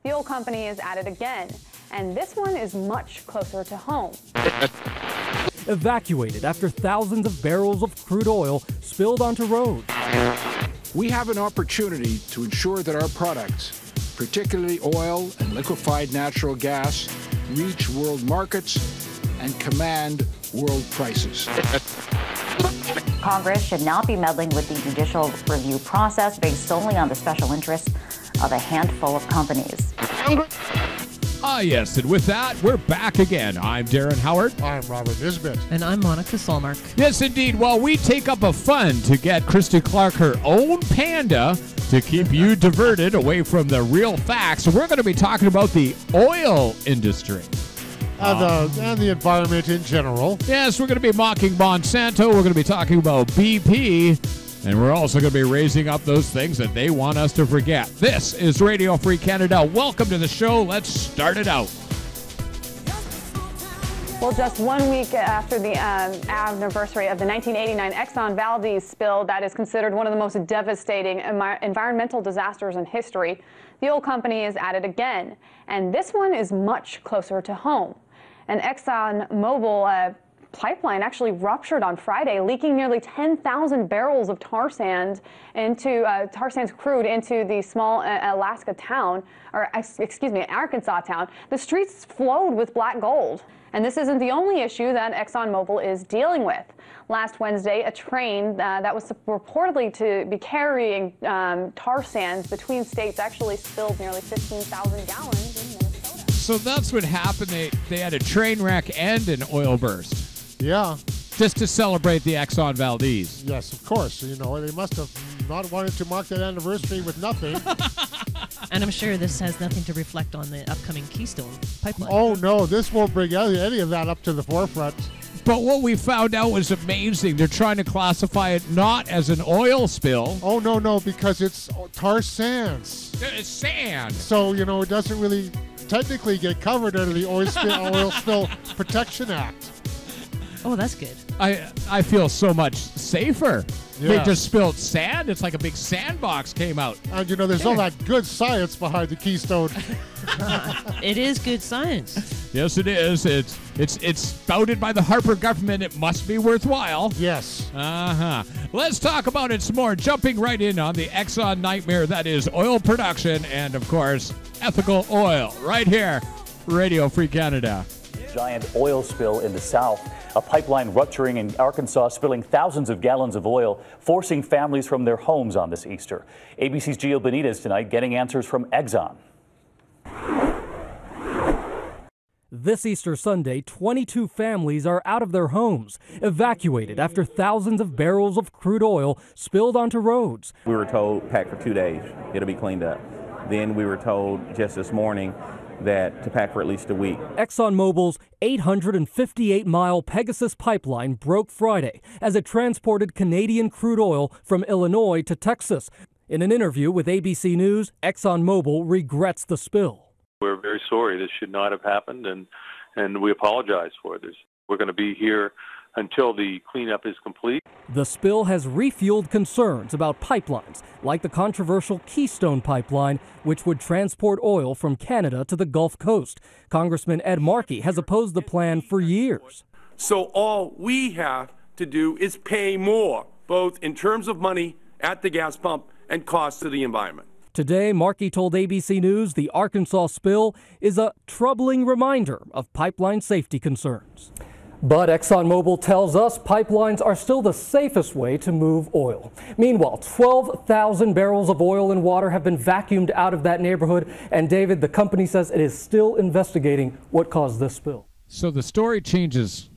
The oil company is at it again, and this one is much closer to home. Evacuated after thousands of barrels of crude oil spilled onto roads. We have an opportunity to ensure that our products, particularly oil and liquefied natural gas, reach world markets and command world prices. Congress should not be meddling with the judicial review process based solely on the special interests of a handful of companies. Yes, and with that, we're back again. I'm Darren Howard. I'm Robert Nisbet. And I'm Monica Solmark. Yes, indeed. While we take up a fund to get Christy Clark her own panda to keep you diverted away from the real facts, we're going to be talking about the oil industry. And the environment in general. Yes, we're going to be mocking Monsanto. We're going to be talking about BP. And we're also going to be raising up those things that they want us to forget. This is Radio Free Canada. Welcome to the show. Let's start it out. Well, just 1 week after the anniversary of the 1989 Exxon Valdez spill that is considered one of the most devastating environmental disasters in history, the oil company is at it again. And this one is much closer to home. An ExxonMobil pipeline actually ruptured on Friday, leaking nearly 10,000 barrels of tar sands crude into the small Arkansas town. The streets flowed with black gold. And this isn't the only issue that ExxonMobil is dealing with. Last Wednesday, a train that was reportedly to be carrying tar sands between states actually spilled nearly 15,000 gallons in Minnesota. So that's what happened. They had a train wreck and an oil burst. Yeah. Just to celebrate the Exxon Valdez. Yes, of course. You know, they must have not wanted to mark that anniversary with nothing. And I'm sure this has nothing to reflect on the upcoming Keystone pipeline. Oh, no, this won't bring any of that up to the forefront. But what we found out was amazing. They're trying to classify it not as an oil spill. Oh, no, because it's tar sands. It's sand. So, you know, it doesn't really technically get covered under the Oil Spill Protection Act. Oh, that's good. I feel so much safer. Yeah. They just spilled sand. It's like a big sandbox came out. And, you know, there's all that good science behind the Keystone. It is good science. Yes, it is. It's spouted by the Harper government. It must be worthwhile. Yes. Let's talk about it some more. Jumping right in on the Exxon nightmare that is oil production and, of course, ethical oil. Right here, Radio Free Canada. Giant oil spill in the south. A pipeline rupturing in Arkansas, spilling thousands of gallons of oil, forcing families from their homes on this Easter. ABC's Gio Benitez tonight getting answers from Exxon. This Easter Sunday, 22 families are out of their homes, evacuated after thousands of barrels of crude oil spilled onto roads. We were told pack for 2 days, it'll be cleaned up. Then we were told just this morning that to pack for at least a week. ExxonMobil's 858-mile Pegasus pipeline broke Friday as it transported Canadian crude oil from Illinois to Texas. In an interview with ABC News, ExxonMobil regrets the spill. We're very sorry. This should not have happened, and we apologize for this. We're going to be here until the cleanup is complete. The spill has refueled concerns about pipelines, like the controversial Keystone pipeline, which would transport oil from Canada to the Gulf Coast. Congressman Ed Markey has opposed the plan for years. So all we have to do is pay more, both in terms of money at the gas pump and cost to the environment. Today, Markey told ABC News the Arkansas spill is a troubling reminder of pipeline safety concerns. But ExxonMobil tells us pipelines are still the safest way to move oil. Meanwhile, 12,000 barrels of oil and water have been vacuumed out of that neighborhood. And David, the company says it is still investigating what caused this spill. So the story changes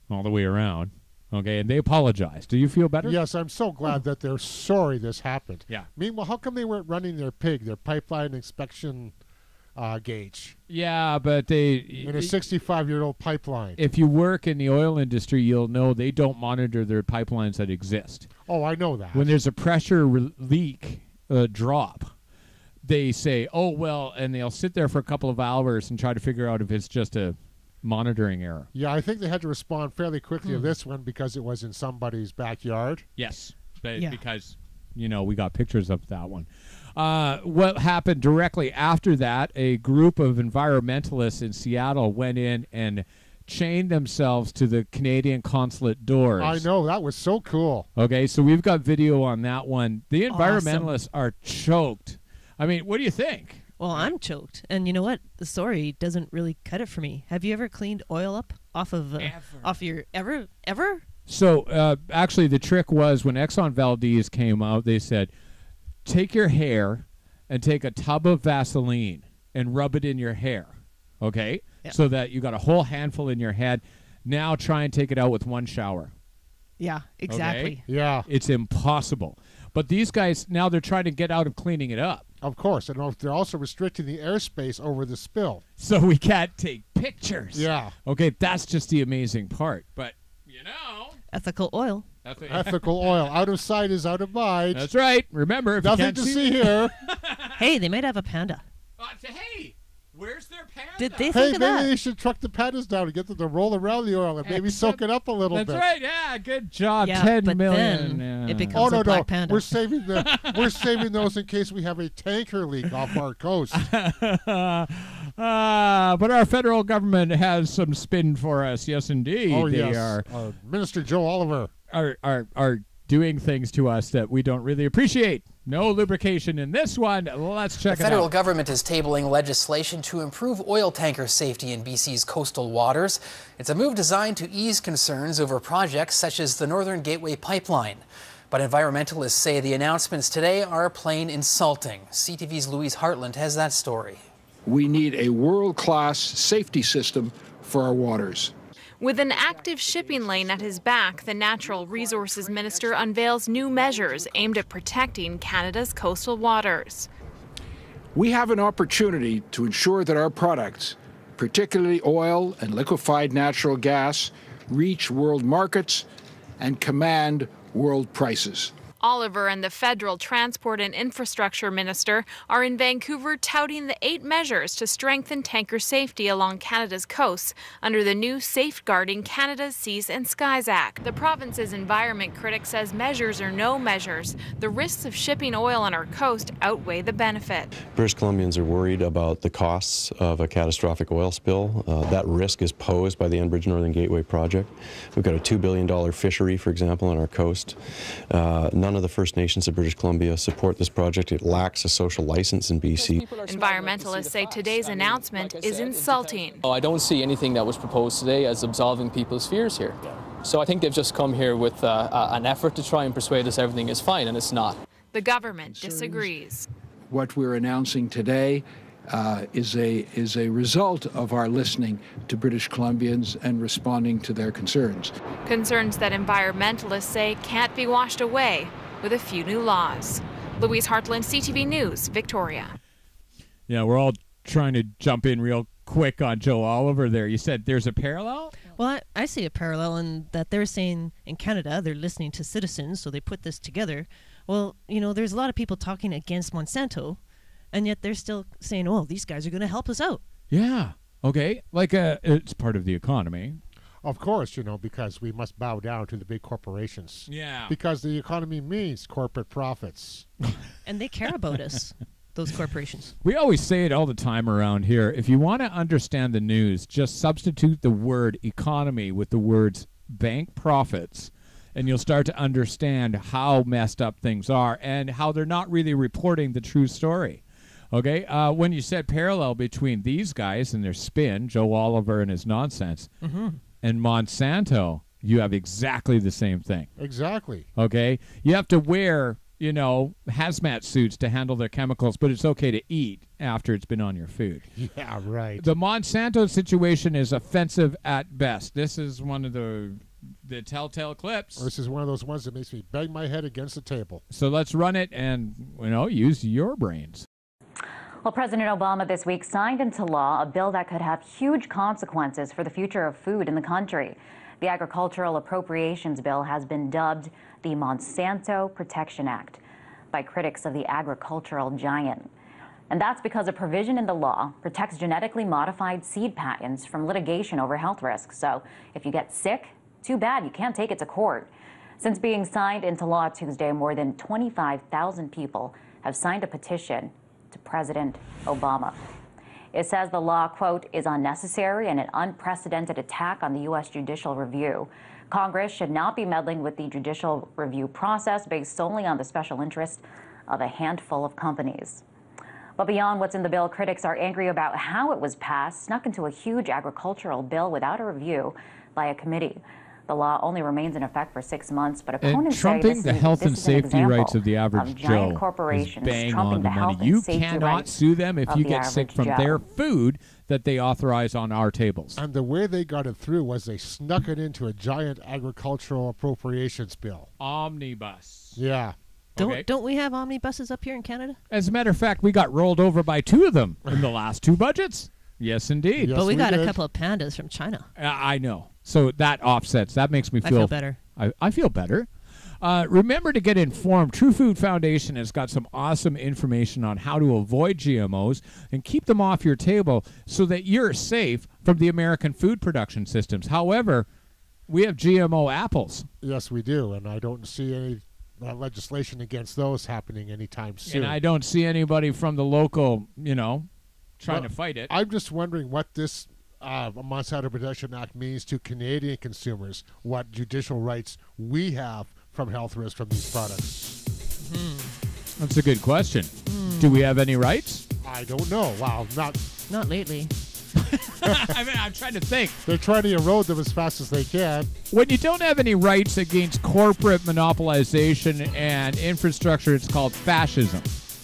all the way around. Okay, and they apologize. Do you feel better? Yes, I'm so glad that they're sorry this happened. Yeah. Meanwhile, how come they weren't running their pipeline inspection gauge? Yeah, but they... In a 65-year-old pipeline. If you work in the oil industry, you'll know they don't monitor their pipelines that exist. Oh, I know that. When there's a pressure leak drop, they say, oh, well, and they'll sit there for a couple of hours and try to figure out if it's just a monitoring error. Yeah, I think they had to respond fairly quickly to this one because it was in somebody's backyard. Yes, because, you know, we got pictures of that one. what happened directly after that, a group of environmentalists in Seattle went in and chained themselves to the Canadian consulate doors. I know, that was so cool. Okay, so we've got video on that one. The environmentalists Awesome. are choked. I mean, what do you think? Well, I'm choked. And you know what? The story doesn't really cut it for me. Have you ever cleaned oil up off your ever? So actually, the trick was when Exxon Valdez came out, they said, take your hair and take a tub of Vaseline and rub it in your hair, okay? Yeah. So that you got a whole handful in your head. Now try and take it out with one shower. Yeah, exactly. Okay? Yeah. It's impossible. But these guys, now they're trying to get out of cleaning it up. Of course. And they're also restricting the airspace over the spill. So we can't take pictures. Yeah. Okay, that's just the amazing part. But, you know. Ethical oil. Ethical oil. Out of sight is out of mind. That's right. Remember, if Nothing you can't to see here. Hey, they might have a panda. Hey, where's their panda? Did they Hey, think of maybe that? they should truck the pandas down and get them to roll around the oil and maybe soak it up a little bit. That's right. Yeah, good job. Yeah, 10 but million. then yeah. it becomes Oh, a black panda. We're saving those in case we have a tanker leak off our coast. But our federal government has some spin for us. Yes, indeed. Oh, they yes. Minister Joe Oliver are doing things to us that we don't really appreciate. No lubrication in this one. Let's check it out. The federal government is tabling legislation to improve oil tanker safety in BC's coastal waters. It's a move designed to ease concerns over projects such as the Northern Gateway pipeline. But environmentalists say the announcements today are plain insulting. CTV's Louise Hartland has that story. We need a world-class safety system for our waters. With an active shipping lane at his back, the Natural Resources Minister unveils new measures aimed at protecting Canada's coastal waters. We have an opportunity to ensure that our products, particularly oil and liquefied natural gas, reach world markets and command world prices. Oliver and the federal Transport and Infrastructure Minister are in Vancouver touting the 8 measures to strengthen tanker safety along Canada's coasts under the new Safeguarding Canada's Seas and Skies Act. The province's environment critic says measures or no measures, the risks of shipping oil on our coast outweigh the benefit. British Columbians are worried about the costs of a catastrophic oil spill. That risk is posed by the Enbridge Northern Gateway project. We've got a $2 billion fishery, for example, on our coast. None of the First Nations of British Columbia support this project. It lacks a social license in BC. Environmentalists say today's announcement is insulting. I don't see anything that was proposed today as absolving people's fears here. So I think they've just come here with an effort to try and persuade us everything is fine, and it's not. The government disagrees. What we're announcing today is a result of our listening to British Columbians and responding to their concerns. Concerns that environmentalists say can't be washed away with a few new laws. Louise Hartland, CTV News, Victoria. Yeah, we're all trying to jump in real quick on Joe Oliver there. You said there's a parallel? Well, I see a parallel in that they're saying in Canada they're listening to citizens, so they put this together. Well, you know, there's a lot of people talking against Monsanto, and yet they're still saying, oh, these guys are going to help us out. Yeah. Okay. Like it's part of the economy. Of course, you know, because we must bow down to the big corporations. Yeah. Because the economy means corporate profits. And they care about us, those corporations. We always say it all the time around here. If you want to understand the news, just substitute the word economy with the words bank profits, and you'll start to understand how messed up things are and how they're not really reporting the true story. Okay, when you said parallel between these guys and their spin, Joe Oliver and his nonsense, and Monsanto, you have exactly the same thing. Exactly. Okay, you have to wear, you know, hazmat suits to handle their chemicals, but it's okay to eat after it's been on your food. Yeah, right. The Monsanto situation is offensive at best. This is one of the telltale clips. This is one of those ones that makes me bang my head against the table. So let's run it and, you know, use your brains. Well, President Obama this week signed into law a bill that could have huge consequences for the future of food in the country. The Agricultural Appropriations Bill has been dubbed the Monsanto Protection Act by critics of the agricultural giant. And that's because a provision in the law protects genetically modified seed patents from litigation over health risks. So if you get sick, too bad, you can't take it to court. Since being signed into law Tuesday, more than 25,000 people have signed a petition to President Obama. It says the law, quote, is unnecessary and an unprecedented attack on the U.S. judicial review. Congress should not be meddling with the judicial review process based solely on the special interest of a handful of companies. But beyond what's in the bill, critics are angry about how it was passed, snuck into a huge agricultural bill without a review by a committee. The law only remains in effect for 6 months, but opponents say trumping the health and safety rights of the average Joe is bang on the money. You cannot sue them if you get sick from their food that they authorize on our tables. And the way they got it through was they snuck it into a giant agricultural appropriations bill. Omnibus. Yeah. Don't we have omnibuses up here in Canada? As a matter of fact, we got rolled over by 2 of them in the last 2 budgets. Yes, indeed. Yes, but we got a couple of pandas from China. I know. So that offsets. That makes me feel better. I feel better. Remember to get informed. True Food Foundation has got some awesome information on how to avoid GMOs and keep them off your table so that you're safe from the American food production systems. However, we have GMO apples. Yes, we do. And I don't see any legislation against those happening anytime soon. And I don't see anybody from the local, trying to fight it. I'm just wondering what this Monsanto Protection Act means to Canadian consumers, what judicial rights we have from health risks from these products. That's a good question. Do we have any rights? I don't know. Wow, not lately. I'm trying to think. They're trying to erode them as fast as they can. When you don't have any rights against corporate monopolization and infrastructure, it's called fascism.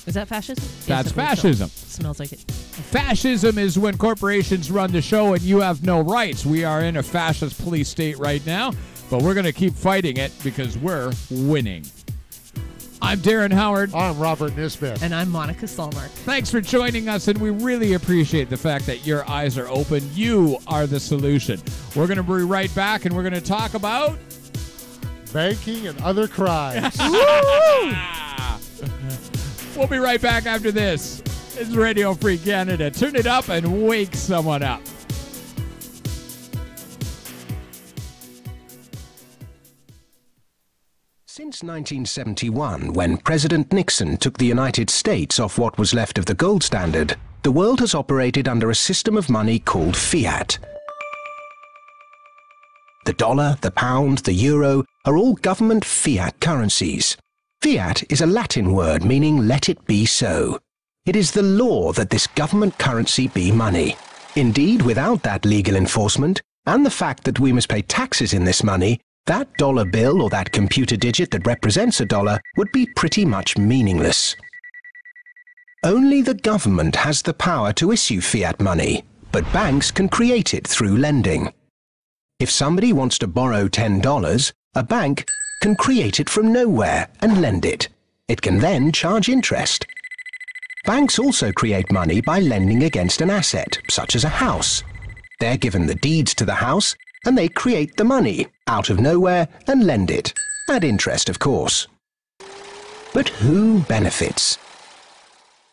Is that fascism? That's fascism. Smells like it. Fascism is when corporations run the show and you have no rights. We are in a fascist police state right now, but we're going to keep fighting it because we're winning. I'm Darren Howard. I'm Robert Nisbet. And I'm Monica Solmark. Thanks for joining us, and we really appreciate the fact that your eyes are open. You are the solution. We're going to be right back, and we're going to talk about banking and other crimes. We'll be right back after this. It's Radio Free Canada. Turn it up and wake someone up. Since 1971, when President Nixon took the United States off what was left of the gold standard, the world has operated under a system of money called fiat. The dollar, the pound, the euro are all government fiat currencies. Fiat is a Latin word meaning let it be so. It is the law that this government currency be money. Indeed, without that legal enforcement, and the fact that we must pay taxes in this money, that dollar bill or that computer digit that represents a dollar would be pretty much meaningless. Only the government has the power to issue fiat money, but banks can create it through lending. If somebody wants to borrow $10, a bank can create it from nowhere and lend it. It can then charge interest. Banks also create money by lending against an asset, such as a house. They're given the deeds to the house, and they create the money out of nowhere and lend it, at interest, of course. But who benefits?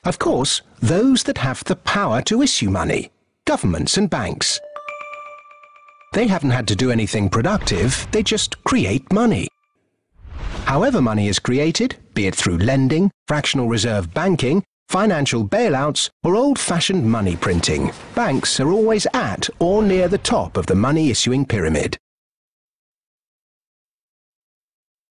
Of course, those that have the power to issue money, governments and banks. They haven't had to do anything productive, they just create money. However money is created, be it through lending, fractional reserve banking, financial bailouts, or old-fashioned money printing, banks are always at or near the top of the money-issuing pyramid.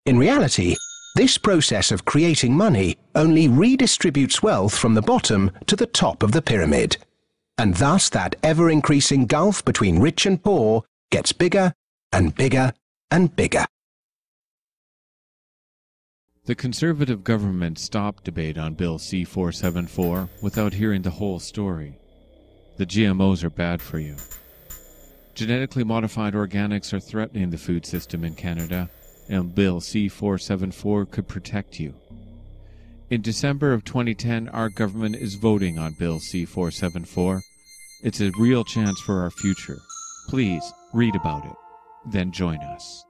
In reality, this process of creating money only redistributes wealth from the bottom to the top of the pyramid, and thus that ever-increasing gulf between rich and poor gets bigger and bigger and bigger. The Conservative government stopped debate on Bill C-474 without hearing the whole story. The GMOs are bad for you. Genetically modified organics are threatening the food system in Canada, and Bill C-474 could protect you. In December of 2010, our government is voting on Bill C-474. It's a real chance for our future. Please read about it, then join us.